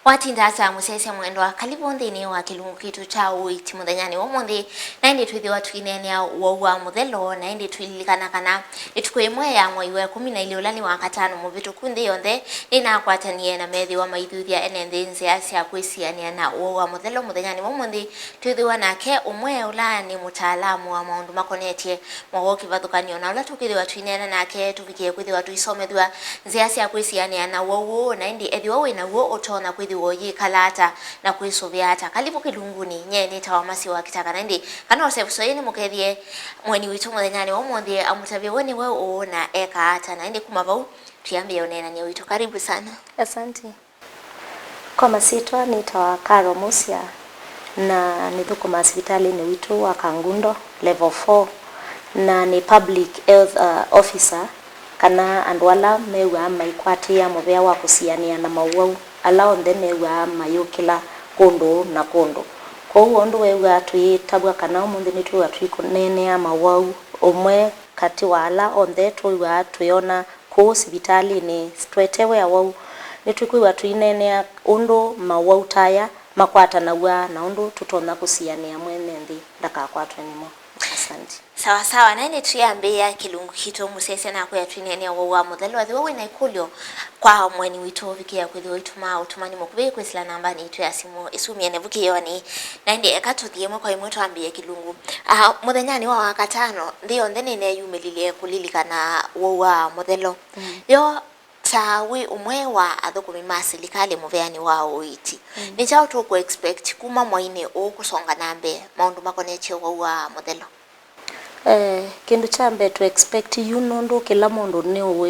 Watindata musese mwendo kalibu ndini wa kilungu kitu cha Uuiti muthenya wo muthi na ndi twithiwa twinenia Uwau wa Muthelo na ndi twililikana kana ituku imwe ya mwai wa 12 ulani wa katano muvituku nthi yonthe inakwatanie na methi wa maithuthia ene nthi nzia cia kwisiania na Uwau wa Muthelo muthenya wo muthi twithiwa nake umwe ulani mutaalamu wa maundu makonetie mwogo vathukanio na ula tukithiwa twinena nake tuvikie kwithiwa tuisomethwa nzia cia kwisiania na Uwau na ndi ethiwa wina wo utona woyi kalata na kuisuviata kalibu kilunguni nyeni tawamasi wa kitaka nandi kana osefusoyeni mukethie mweni witu muthenya wo muthi amutavye weni we uona eka ata na ndi kumavau tuyambie onena ni witu karibu sana. Asante. Kwa masitwa nitawa Karo Musia na nithukuma hospitali ni witu wa Kangundo level 4 na ni public health officer kana andwala mewa maikwatia muvea wa kusiania na Uwau alao ndene wa mayukila kondo na kondo kwa hiyo ndo wewe atwitabwa kana umundi nitu atwikunene ya Uwau umwe kati wala onde tuwa tuyona ku hospitali ni twetewe ya Uwau nitwikuwa twinene undo Uwau taya makwata na wa na undo tutona kusiania mwene ndi ndakakwatwe nimo. Asante. Sawa sawa na ndi tuyambia kilungu kitu musese na kwa twinenia Uwau wa Muthelo athi wewe na ikulyo kwa mweni witu vikia kwithio ituma utumani mukubi kwisila namba ni itu ya simu isumie ne vukiyoni na ndi ekatuthie mwe kwa imwe twambie kilungu muthenyani wa wakatano ndio ndene ne yumelilie kulilikana Uwau wa Muthelo yo tawi umwe wa athukumi masilikali muveani wa Uuiti ni chao tu ku expect kuma mwaine o kusonga nambe maundu makoneche Uwau wa Muthelo. Kindu chambe to expect you nondo kila mundu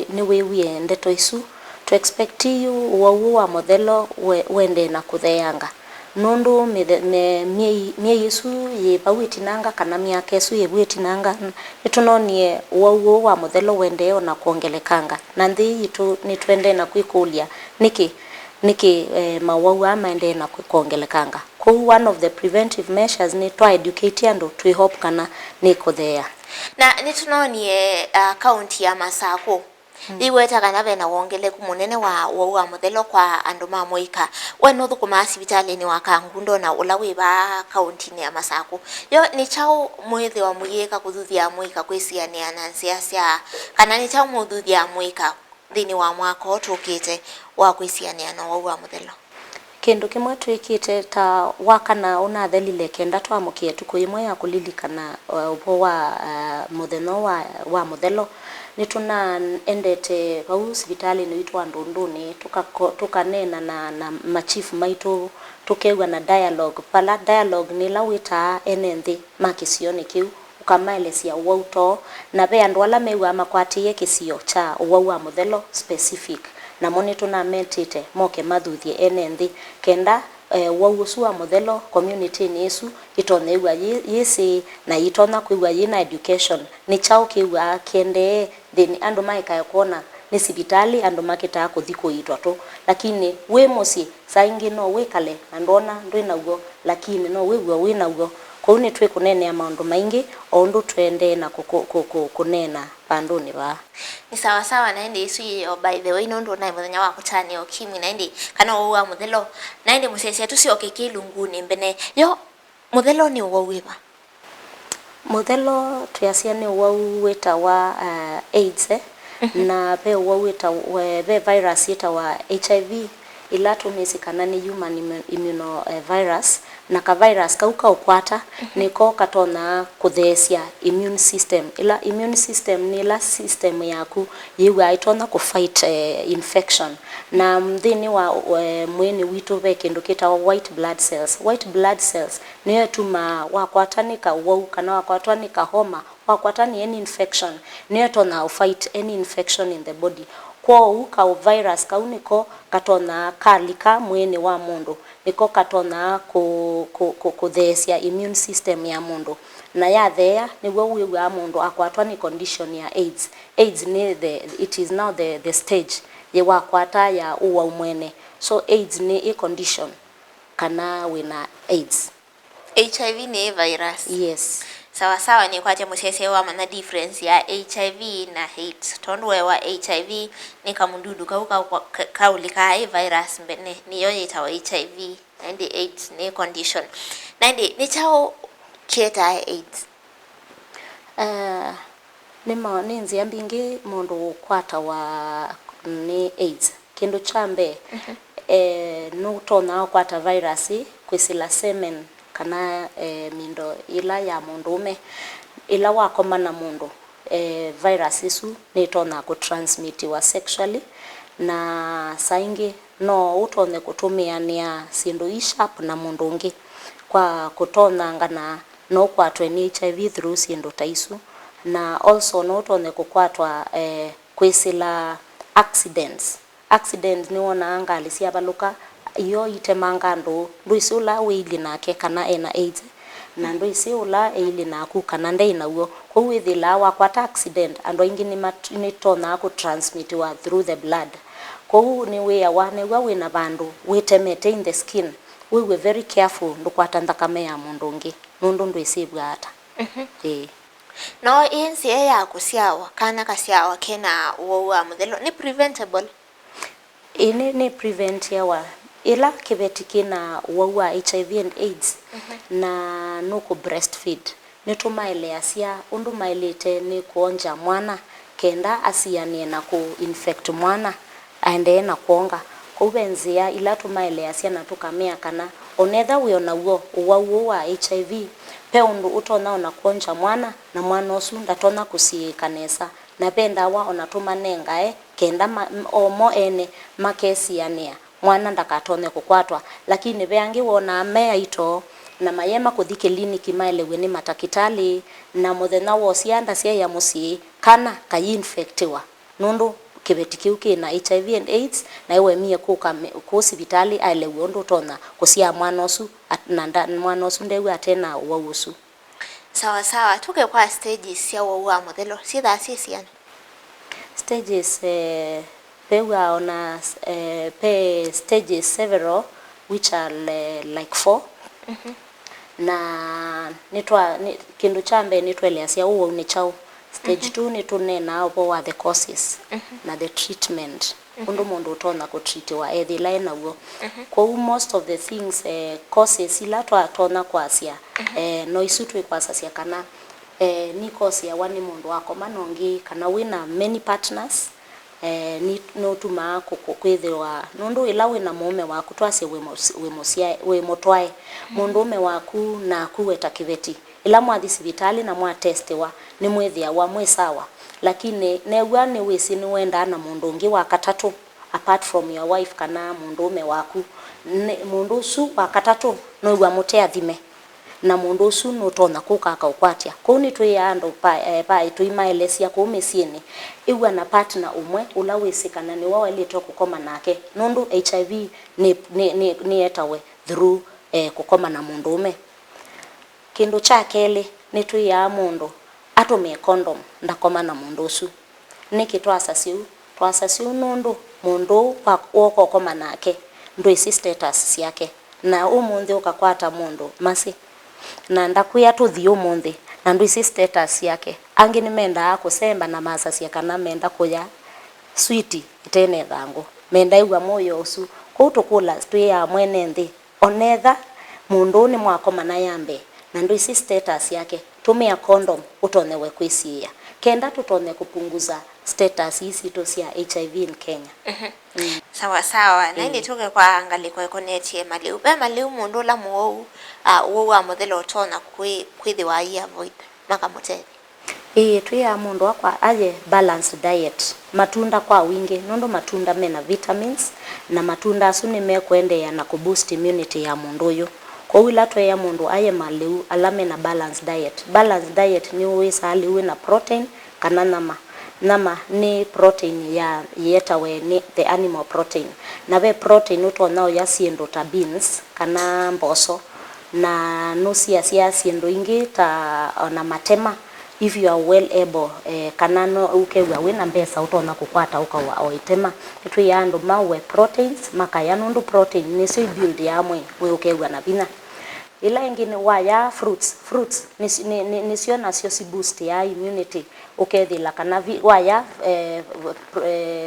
ni wewe ndeto isu to expect you Uwau wa Muthelo wende na kutheanga nundu mie Yesu ye bawitinanga kana miaka Yesu ye bwitinanga itunonie Uwau wa Muthelo wende na kuongelekanga na nthi itu nitwende na kwikulia niki Uwau amaende na kuongelekanga kwa one of the preventive measures ni to educate and to hope kana niko there na nitunonie county ya Masako iweta kana vena wongele kumunene wa Uwau wa Muthelo kwa andu mamoika weno thukuma hospitali ni wa Kangundo na ulawi ba county ni ya Masako yo ni chao mwithi wa muyeka kuthuthia muika kwisiania na nsiasia kana ni chao muthuthia muika thini wa mwako tukite wa kwisiania na Uwau wa Muthelo. Kindu kimwe twikite ta wakana una thelile kenda twamukie tuku imwe ya kulilikana upo wa mutheno wa Muthelo nituna endete kwa hospitali ni witwa Ndunduni tukanena na machief maitu tukewa na dialogue pala dialogue ni lawita enenthi makisioni kiu ukamaelesia Uwau to na be andu ala mewa makwatie kisio cha Uwau wa Muthelo specific na moni tuna mentite moke mathuthie enenthi kenda Uwau usu wa Muthelo community ni isu itonewa yisi na itona kuwa yina education ni chao kiwa kende thini andu maika kuona ni sibitali andu makita kuthiko itwa to lakini we musi saingi no wekale andona ndwina ugo lakini no wewe wina ugo kwa ni twe kunene ya maundu maingi ondu twende na kunena panduni ba ni sawa sawa na ndi isu yo by the way nondo na muthenya wa kutani okimi na ndi kana Uwau wa Muthelo na ndi musese tu sioke kilunguni mbene yo Muthelo ni Uwau wiba Muthelo tuyasia ni Uwau weta wa AIDS na be Uwau weta be virus ita wa HIV ila tumesikana ni human immunovirus na ka virus kauka ukwata niko katona kuthesia immune system ila immune system ni la system yaku yewa itona ku fight infection na mthini wa mweni witu be kindu kita white blood cells ni tuma wakwatanika Uwau kana wakwatanika homa wakwatani any infection ni tona fight any infection in the body kwa uka virus kauniko katona kalika mwene wa mundu niko katona kuthesia immune system ya mundu na ya there ni wewe wa mundu akwatwa ni condition ya AIDS ni it is now the stage ye wakwata ya Uwau mwene so AIDS ni a condition kana wina AIDS. HIV ni virus. Yes. Sawa sawa, ni kwate musese wa mana difference ya HIV na AIDS. Tondwe wa HIV ni kamundudu kaulika virus mbene ni yoye itawa HIV and AIDS ni condition. Nandi ni chao kieta AIDS. Ni nzia mbingi mundu kwata wa ni AIDS. Kindu chambe nutona kwata virusi kwisila semen kana mindo ila ya mundume ila wakoma na mundu virus isu nitona kutransmitiwa sexually na saingi no utone kutumiania sindu ishap na mundu ungi kwa kutona ngana no kwatwe ni HIV through sindu taisu na also no utone kukwatwa kwisila accidents ni wona anga alisia baluka iyo itemanga ndu isula wili nake kana ena AIDS na ndu isula ili naku kana ndei nawo ko withila wa kwata accident ando ingi ni tona ku transmitiwa through the blood ko ni we awane wa we na bandu witemete in the skin we were very careful ndukwata ndakame ya mundu ungi ndu isibwa hata no insi ya kusiawa kana kasiawa kena uwa Muthelo ni preventable ni prevent yawa ila kibetiki na uwa HIV and AIDS na nuko breastfeed nitumaile asia undu mailete ni kuonja mwana kenda asianie na ku infect mwana aende na kuonga kubenzia ila tumaile asia na tukamia kana onetha we ona uwo wa HIV pe undu utona ona kuonja mwana na mwana osu ndatona kusikanesa na penda wa ona tumanenga kenda omo ene makesi yania mwana ndakatone kukwatwa lakini beangi wona mea ito na mayema kuthike kliniki maelewe ni matakitali na muthenya wosianda cia ya musi kana kainfectiwa nundu kibetikiu kina HIV and AIDS na iwe mie ku hospitali ailewe ndu tona kusia mwana osu na mwana osu ndewe atena wausu. Sawa sawa, tuke kwa stages ya uwa Muthelo sitha sisiana stages pewa ona pe stages several which are like 4 na kindu chambe nitwelea sia uwo ni chao stage 2 ni tunena opo wa the causes na the treatment undu mundu utona ku treatiwa ethila na uwo kwa most of the things causes ila twatona kwasia no isutwe kwasia kana ni cause ya wani mundu wako manongi kana wina many partners ni no tuma kwithirwa nundu ila wina mume waku twase we motwae mundume waku na kuweta kiveti ila mwathi sibitali na mwa testiwa ni mwithia wa mwesawa lakini negwa ni wisi ni wenda na mundu ungi wa katatu apart from your wife kana mundume waku mundu usu wa katatu no gwa muteathime na mundu usu no tona kukaka ukwatia kuni twi ando pa tuimaelesia ku mesieni igwa na partner umwe ula wisikana ni wao ile kukoma nake nundu HIV ni etawe through kukoma na mundume kindu cha kele ni twi ya mundu atume condom ndakoma na mundu usu niki twasasiu nundu mundu pa woko koma nake ndo isi status yake na umundi ukakwata mundu masi na ndakuya tuthi umundi na ndo isi status yake angi nimenda kusemba na masasi kana menda kuya sweet itene thangu menda igwa moyo usu kutukula twi ya mwene nthi onetha mundu ni mwakoma na yambe na ndo isi status yake tumia condom utonewe kwisia kenda tutone kupunguza status hizi to cia HIV in Kenya. Sawa sawa na ndi tuke kwa angaliko ekoneti maliu mundu la muou uwa Muthelo utona kwithi wa avoid makamuteri tuya mundu akwa aje balanced diet matunda kwa wingi nondo matunda mena vitamins na matunda asu ni mekwendea na kuboost immunity ya mundu uyu kwa wila ya mundu aye maliu alame na balanced diet ni uwisa aliwe na protein kana nama ni protein ya yetawe ni the animal protein na ve protein utona ya siendo ta beans kana mboso na nusia sia siendo ingi ta na matema if you are well able kana no ukewa wina mbesa utona kukwata ukawa oitema itu yando mawe proteins makaya nundu protein ni so build yamwe we ukewa na bina ila ingine waya fruits nisio nacio si boost ya immunity ukethila kana waya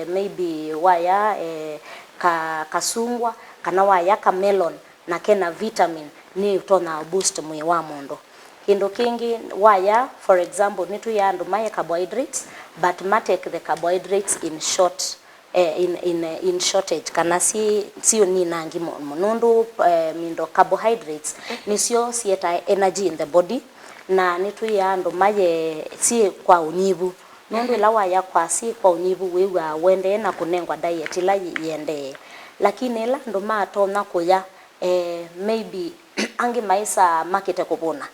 maybe waya kasungwa kana waya melon na kena vitamin ni utona boost mwe wa mondo. Kindu kingi waya for example nitu ya andu maye carbohydrates but take the carbohydrates in short in shortage kana sio ni nangi munundu mindo carbohydrates nisio sieta energy in the body na nitu ya andu maye si kwa unyivu nundu la waya kwa si kwa unyivu wewa wende na kunengwa diet la yende lakini ila ndo matona kuya maybe angi maisa market kubona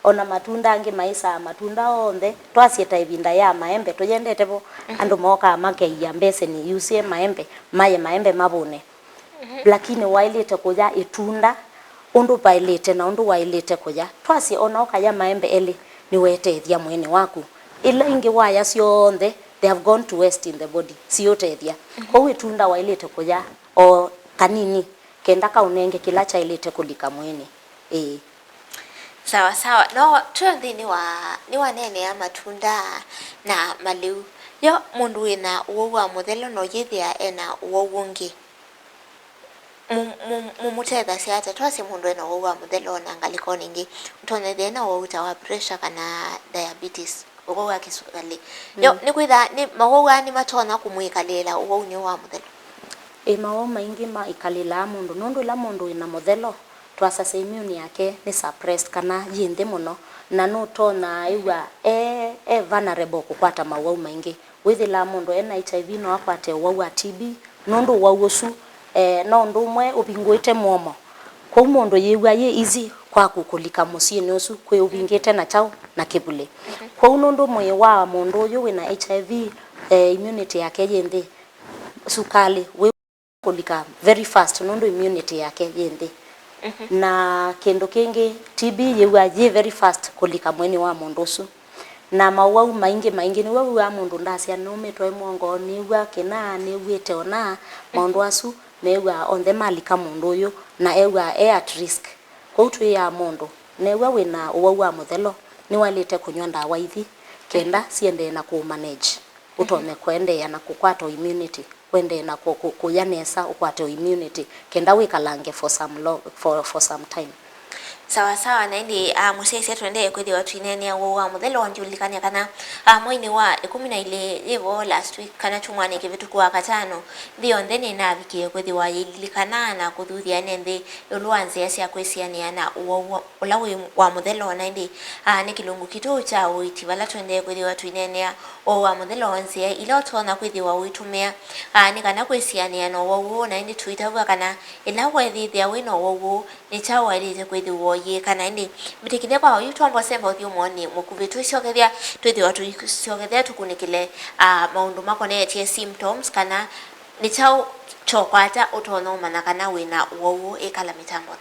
ona matunda angi maisa matunda onde twasieta ibinda ya maembe tuyendete bo andu moka makeia mbese ni yusie maembe maembe mabone lakini wailete kuya itunda undu bailete na undu wailete kuya twasi ona okaya maembe eli ni wetethia mwene waku ila ingi waya sionde they have gone to waste in the body siotethia kwa itunda wailete kuya o kanini kenda kaunenge kila cha ilete kulika mwene sawa sawa no tundi ni wa nene ya matunda na maliu yo mundu wina uwau wa muthelo no yithia ena uwau ungi mutetha siata twasi mundu ena uwau wa muthelo na ngaliko ningi utone thina uwau wa pressure kana diabetes uwau wa kisukari yo ni kwitha ni mawau ni matona kumwikalela uwau ni wa muthelo mawau maingi ma ikalila mundu nundu la mundu ina muthelo twasasa immune yake ni suppressed kana yinde muno na no tona iwa vulnerable kukwata mawau maingi withila mundu ena HIV no akwate uwau wa TB nundu uwau usu no ndumwe ubingwite muomo kwa mundu yiwa ye easy kwa kukulika musini usu kwe ubingite na chao na kibule kwa nundu mwe wa mundu yu wina HIV immunity yake yinde sukali we kulika very fast nundu immunity yake yinde na kendo kingi TB yewa ye very fast kulika mweni wa mundu usu na mawau maingi ni wau wa mundu ndasia no metwe mongo ni wa kina ni wite ona mundu asu mewa on the malika mundu yu na ewa at risk kwa utu ya mundu newa wina uwau wa muthelo ni walite kunywa ndawa ithi kenda siende na ku manage utome kwende ya na kukwata immunity wende na kuyanesa ukwate immunity kenda wikalange for some time sawa sawa na ndi musese twende kwethi watu inene wa muthelo wanjulikania kana mwini wa 12 yevo last week kana chumwane kivitu kwa katano ndio ndeni na vikie kwethi wa ilikana na kuthuthia nende ulwanze asia kwesiania na ulawi wa muthelo na ndi ni kilungu kitu cha Uuiti wala twende kwethi watu inene wa muthelo wanze ila tona kwethi wa uitumia ni kana kwesiania no wo na ndi tuitawa kana ila wethi thia wino wo ni chawa ile kwethi wo ye kana ndi bitikine kwa YouTube semba uthi umoni mukuvitu ciogethia twithi watu ciogethia tukunikile maundu makonetie symptoms kana ni chao chokwata utono mana kana wina uwau ikala mitambo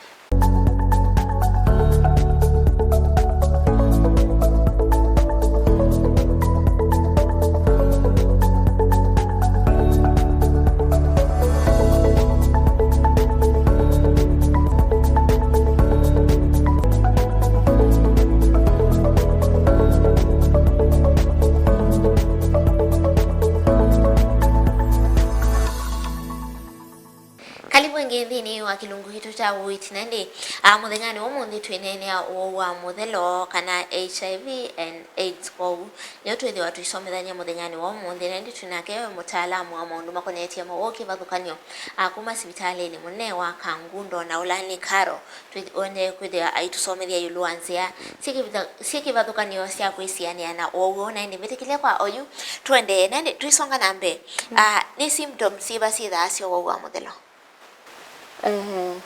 thini wa kilungu hitu cha Uuiti nandi muthengani wo muthi twinene wa muthelo kana HIV and AIDS kwa leo twethi watu isomethania muthengani wo muthi nandi tunake mutaalamu wa maundu makonetie mawoki vathukanio kuma sibitali ni munene wa Kangundo na ulani Karo twende kwithia aitusomethia yuluanzia siki vathukanio cia kwisiania na owo nandi vitikile kwa oyu twende nandi tuisonga nambe ni symptoms iba sithacio wa muthelo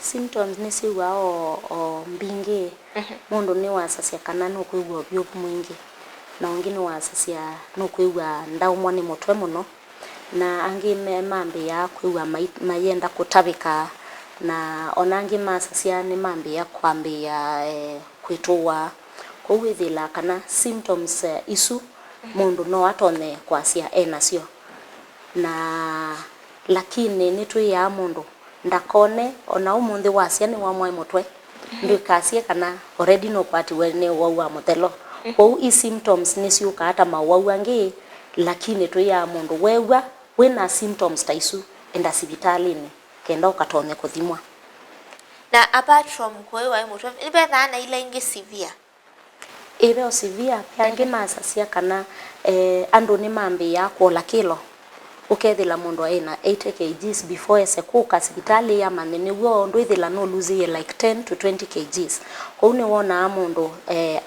symptoms ni siwa o mbingi mundu ni wasasia kana no kuigwa byopu mwingi na wengine wasasia no kuigwa ndaumwa ni mutwe muno na angi mambi ya kuigwa mayenda kutabika na onangi masasia ni mambi ya kwambia kwituwa kuwithila kana symptoms isu mundu no atone kwasia enacio na lakini ni tu ya mundu ndakone ona umuthi wasia ni wa mwe mutwe ndikasie kana already no kwati wene Uwau wa Muthelo kou i symptoms ni ciuka hata mauau angi lakini tu ya mundu wewa wina symptoms taisu enda sibitalini kenda ukatone kuthimwa. Na apart from kuewa mutu ibe thana ile ingi severe ibe o severe yangi masasia kana andu ni mambi ya kuola kilo ukethila mundu aina 80 kgs before ese kuka sibitali ya manene wo ndu ithila no lose like 10 to 20 kgs kou ni wona mundu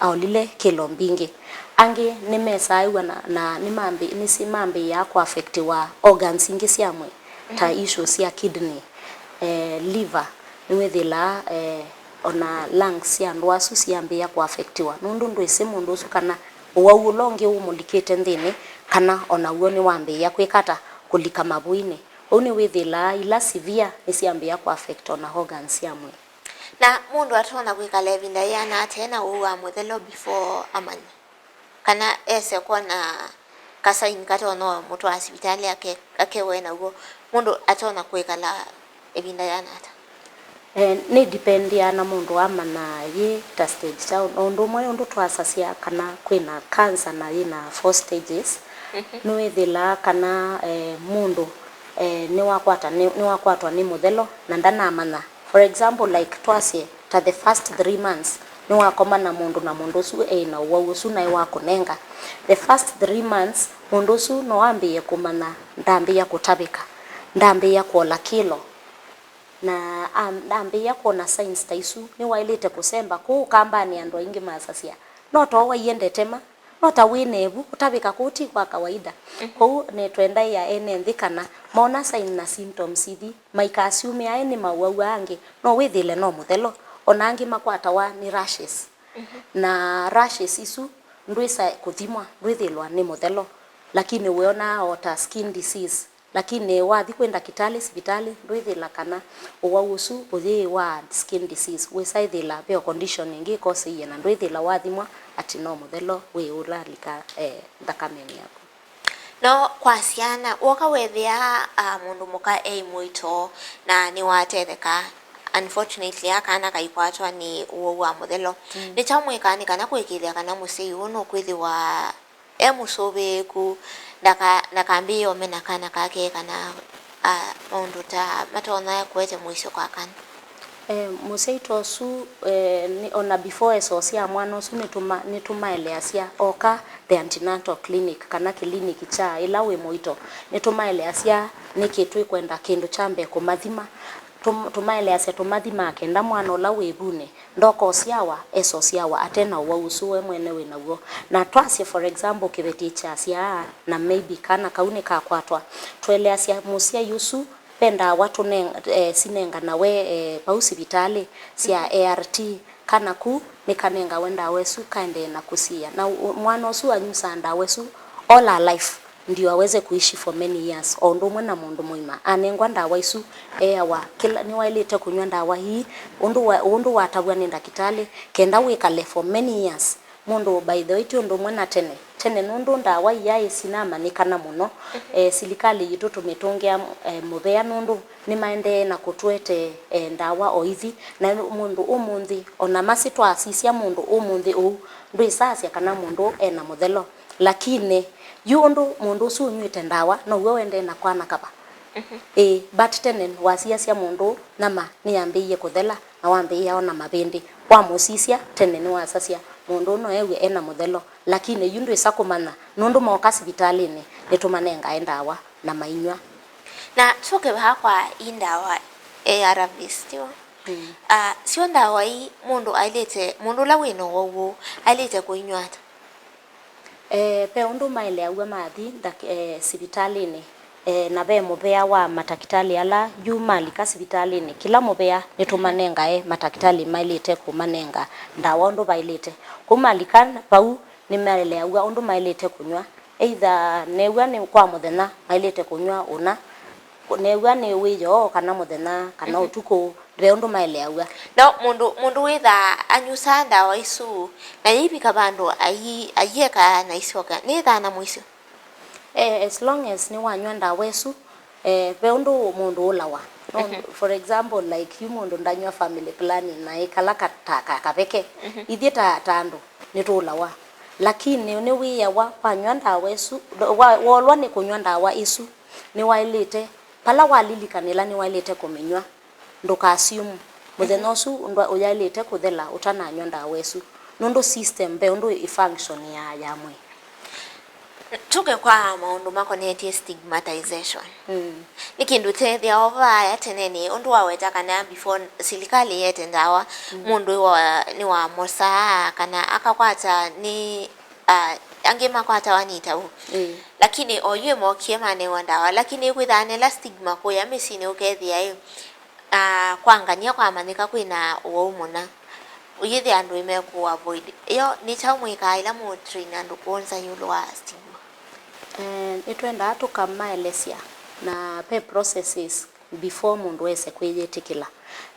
aolile kilo mbingi angi ni mesaiwa na ni mambi ni si mambi ya ku affect wa organs ingi cia mwe ta issues ya kidney liver ni withila ona lungs ya ndwasu ciambia ku affectiwa nundu ndu ise mundu usu kana Uwau longe umulikite nthini kana ona uo ni wambia kwikata kulika mabuini uni withila ila severe ni ciambia ku affect ona organs ya mwe. Na mundu atona kwikala evinda yana atena Uwau wa Muthelo before amanya kana ese kona kasaini katona mutu wa sibitali ake wena uo mundu atona kwikala evinda yana ata ni depend ya na mundu amana ye ta stage ta undu mwe undu twasasia kana kwina cancer na ina 4 stages no withila kana mundu ni wakwatwa ni Muthelo na ndana amana for example like twasie ta the first 3 months ni wakoma na mundu su na Uwau su na wakunenga the first 3 months mundu su no ambie kumana ndambia kutabika ndambia kuola kilo na ndambia kuona signs taisu ni wailite kusemba ku kambani andu ingi masasia no to waiende tema no ta winebu kutabika kuti kwa kawaida kou ne twenda ya ene ndikana mona sign na symptoms ithi maika assume ya ni Uwau angi no withile no Muthelo ona angi makwata wa ni rashes na rashes isu ndwisa kuthimwa ndwithilwa ni Muthelo lakini weona ota skin disease lakini wathi kwenda sibitali ndwithila kana Uwau usu uthi wa skin disease wisaithila bio condition ingi cause iye na ndwithila wathimwa ati no Muthelo we uralika thakameni yako. No kwa ciana woka wethia mundu muka mwito na ni watetheka unfortunately akana kaikwatwa ni Uwau wa Muthelo ni chamwikani kana kwikithia kana musei uno kwithiwa musobeku ndakambi omena kana kake kana mundu ta matona kwete mwisho kwa kana musei tosu ni ona before eso cia mwana usu nitumaeleasia oka the antenatal clinic kana clinic cha ila we muito nitumaeleasia nikitwi kwenda kindu chambe kumathima tumaeleasia tumathima kenda mwana ola webune ndoko ciawa eso ciawa atena Uwau usu we mwene wina uo na twasie for example kibeti cha cia na maybe kana kauni ka kwatwa tweleasia musia yusu penda watu sinenga nawe pausi vitali cia ART kana ku nikanenga wenda wesu kaende na kusia na mwana usu anyusa nda wesu all our life ndio aweze kuishi for many years ondu mwe na mundu muima anengwa ndawa isu ewa kila ni wailite kunywa ndawa hii undu watabwa ni ndakitali kenda wikale for many years mundu by the way undu mwe na tene nundu ndawa ya sinama nikana muno silikali yitu tumitungia mubea nundu ni maende na kutwete ndawa oithi na mundu umunthi ona masitwa asisia mundu umunthi u ndwisasia kana mundu ena Muthelo lakini yundu mundu su nywite ndawa no we wende na kwana kaba but tenen wasiasia mundu nama ni ambiye kuthela na wambiye ona mabindi kwa musisia tenen wasasia mundu no ewe ena Muthelo lakini yundu isakumana nundu moka sibitalini nitumanenga ndawa na mainywa na soke kwa indawa ARVs tio sio ndawa hii mundu ailete mundu la wino wowo ailete kuinywa ata pe undu maile awa mathi sibitalini na be mubea wa matakitali ala yumalika sibitalini kila mubea nitumanenga matakitali mailete kumanenga ndawa undu bailete kumalika pau ni maile awa undu mailete kunywa either newa ni kwa muthenya mailete kunywa una newa ni wiyo kana muthenya kana utuko be undu maile awa no mundu witha anyusa ndawa isu na yibika bandu ayeka na isoka ni thana mwiso as long as ni wanywa ndawa isu be undu mundu ulawa For example, like mundu ndanywa family planning na ikala kapeke ithieta tando nitulawa lakini ni wiya wa kwanywa ndawa isu wolwa ni kunywa ndawa isu ni wailite pala walilikanila ni wailite kuminywa nduka assume muthenya usu uyailite kuthela utananywa ndawa isu nundu system be undu function ya mwe tuke kwa maundu makonetie stigmatization ni kindu tethia ovaya teneni undu waweta kana before silikali yete ndawa mundu ni wa mosa kana akakwata ni angema kwata wanita u lakini oyue mokie mane wandawa lakini kwithane la stigma ko ya mesine ukethia kwangania kwa manika kwina uumuna uyithi andu ime ku avoid iyo ni chamwika ila mu train andu kuonza yulu wa stigma itwenda tukamaelesia na pe processes before mundu wese kwiyitikila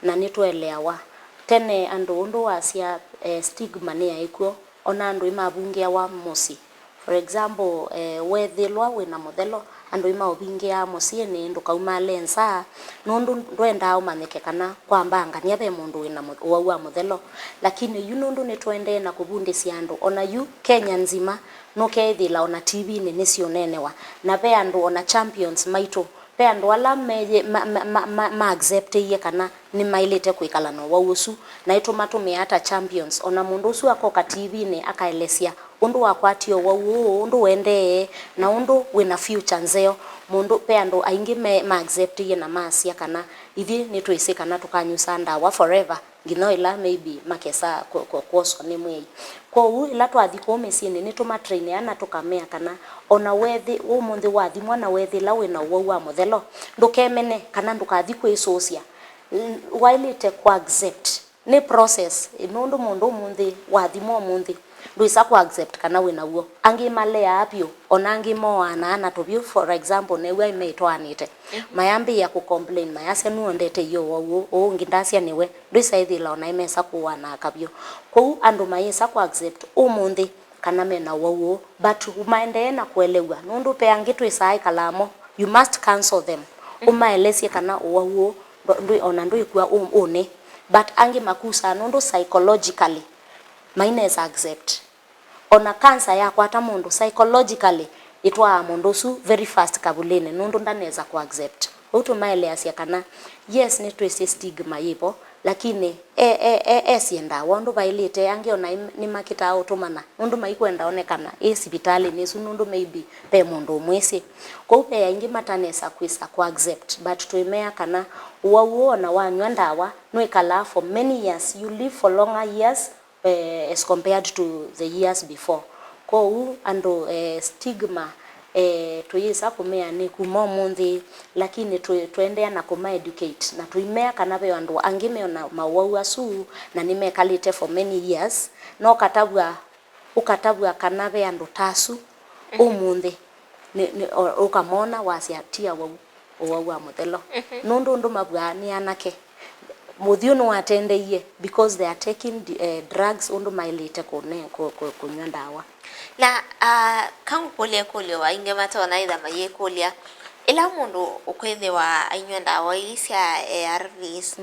na nitwelewa tene andu undu wasia stigma ni yaikuo ona andu imabungia wa musi for example wethilwa wina muthelo andu imaubingia musi ni ndukauma lensa nundu ndwenda umanyike kana kwambanga ni abe mundu wina Uwau wa muthelo lakini yunundu nitwende na kubundisia andu ona yu Kenya nzima no kethila ona TV ni cionenewa na be andu ona champions maito pe andu ala meje ma accept ye kana ni mailite kwikala no wausu na itumatumia hata champions ona mundu usu akoka TV ni akaelesia undu wakwatio wau undu wende na undu wina future nzeo mundu pe andu aingi ma accept ye na masia kana ithi ni twise kana tukanyusa ndawa forever ngino ila maybe makesa koso ni mwe kwa ila twathi komesini ni tuma train ana tukamea kana ona wethi umuthi wathi mwana wethi la wina Uwau wa muthelo ndukemene kana ndukathi kwisocia wailite kwa accept ni process inundu mundu umuthi wathi mo umuthi nduisa kwa accept kana wina uo angi male apio ona angi mo ana tobio for example ne we metwanite mayambi ya ku complain mayase nuondete yo wo ngindasia niwe nduisa ithila ona imesa kuwana akabio kwa andu mayesa kwa accept umuthi kana mena Uwau but umaende na kuelewa nundu pe angitu isai kalamo you must cancel them umaelesie kana Uwau ndu ona ndu ikua one but angi makusa nundu psychologically minus accept ona cancer yakwa ata mundu psychologically itwa mundu su very fast kabulene nundu ndaneza ku accept utumaele asia kana yes ni twese stigma yipo lakini sienda wandu bailite angi ona ni makita autumana nundu maikwenda onekana hospitali ni su nundu maybe pe mundu mwesi kwa upe ya ingi matanesa kwisa ku accept but tuimea kana Uwau ona wanywa ndawa no ikala for many years you live for longer years as compared to the years before kwa ando stigma tuyisa kumea ni kumo munthi lakini tuendea na kuma educate na tuimea kana be andu angime ona Uwau asu na nimekalite for many years no ukatabwa kana be andu tasu umunthi ni ukamona wasiatia Uwau wa muthelo nundu ndu mabwa ni anake muthio no atendeiye because they are taking drugs undu mailite kunywa ndawa la kangu kulia wa inge matona itha maye kulia ila mundu ukwethe wa ainywa ndawa isia ARVs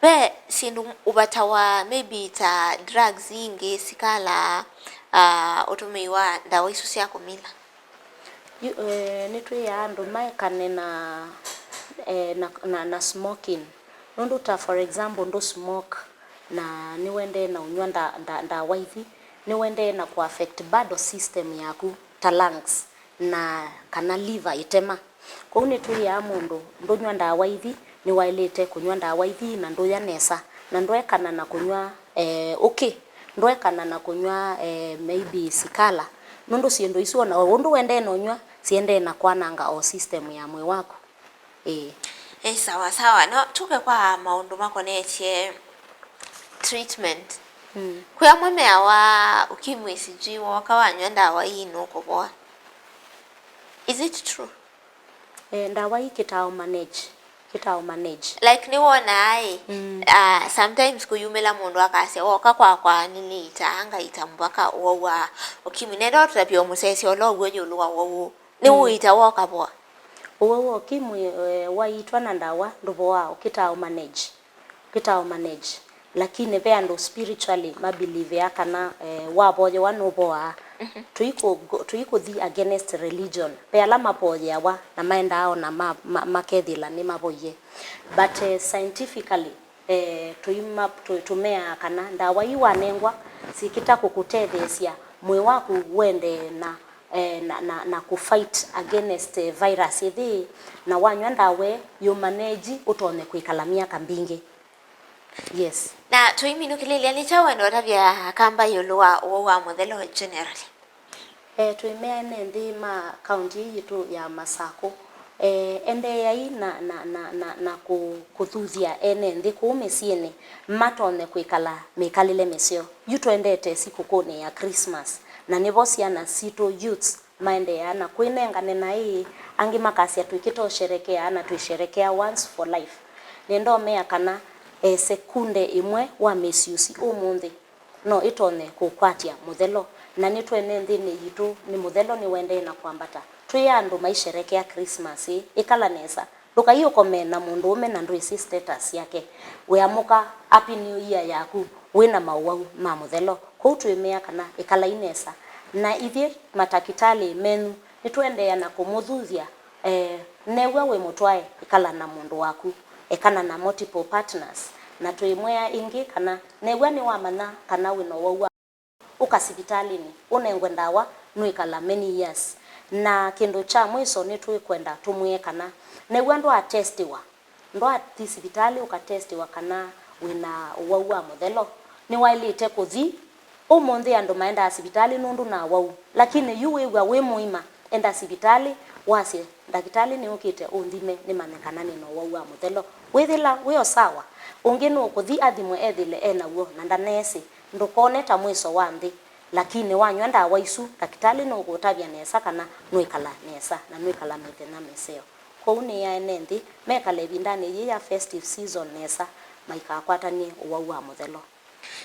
be sindu ubatawa maybe ta drugs ingi sikala utumiwa ndawa isu cia kumila nitwe ya andu maikane na smoking nundu ta for example ndo smoke na niwende na unywa ndawa ithi niwende na ku affect bado system yaku ta lungs na kana liver itema kwa uni tu ya mundu ndonywa ndawa ithi ni wailite kunywa ndawa ithi na ndo ya nesa na ndwekana na kunywa ndwekana na kunywa maybe sikala nundu siendo isu na undu wende no nywa siende na kwananga o system ya mwe wako sawa no tuke kwa maundu makonetie treatment kwa mwemea wa ukimwi sijui waka wanywa ndawa hii nuko boa is it true ndawa hii kitao manage like ni wona ai sometimes kuyumela mundu akase oka kwa nini itaanga itambaka wa ukimwi nendo tutapio musesi ologwe julu wa wo ni uita woka boa uwo kimwe waitwa na ndawa ndubo wao kitao manage lakini be ando spiritually mabelieve yakana waboje wanoboa tuiko the against religion pe alama poje wa na maenda ao na makethila ni maboye but scientifically tumea kana ndawa iwa nengwa sikita kukutethesia mwe waku wende na kufight against virus ithi na wanywa ndawe you manage utone kuikala miaka mbingi. Yes. Na tuiminukilia ni chawa ndo tabia kamba yolua wa Muthelo generally. Tuimea nthi ma county yitu ya Masako ende yai na kuthuthia nthi kumisiene matone kuikala mikalile misio yuto endete sikukuni ya Christmas na nivo ciana sito youths maende yana kwinengane na hii angi makasia twikito sherekea na tuisherekea once for life nendo mea kana sekunde imwe wa misuse umundi no itone kukwatia Muthelo na nitwene nthini yitu ni Muthelo ni wende na kwambata twi andu maisherekea Christmas ikala nesa lukayo komena mundu ume na ndui status yake weamuka happy new year yaku wina mauau ma Muthelo ko twimea kana ikala inesa na ithie matakitali menu nitwende na kumuthuthia newe we mutwae ikala na mundu waku ekana na multiple partners na twimwea ingi kana newe ni wamana kana wino wauwa ukasibitalini unengwe ndawa nuikala many years na kindu cha mwiso ni twikwenda tumwie kana newe ndo atestiwa ndo atisibitali ukatestiwa kana wina wauwa Muthelo ni wailite kuthi umundi andu maenda asibitali nundu na wau lakini yuwe we muima enda asibitali wasi ndagitali ni ukite undime ni manekana ni no wauwa Muthelo withila wio sawa ungino kuthi athimwe ethile ena wo na ndanesi ndukone ta mwiso wa nthi lakini wanywa ndawa isu ndagitali no gutabia nesa kana nwikala nesa na nwikala methena meseo kou ni ya nthi mekale bindani ya festive season nesa maikakwatanie wauwa Muthelo.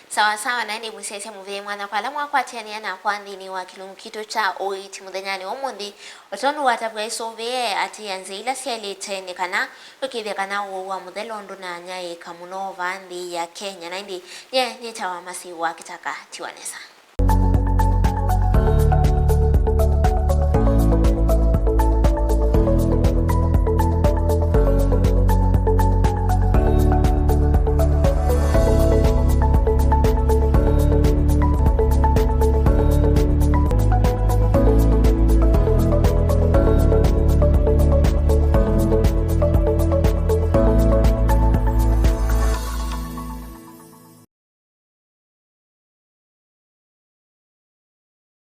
Sawa sawa na ndi musese muve mwana kwa lamwa kwa tiania na kwa ndini wa kilumukito cha Uuiti muthenyani omundi otondo watabwa isove ati yanze ila sialite kana ukithe kana wa Muthelo ndu na nyai kamuno vandi ya Kenya na ndi ye nitawa masi wa kitaka tiwanesa.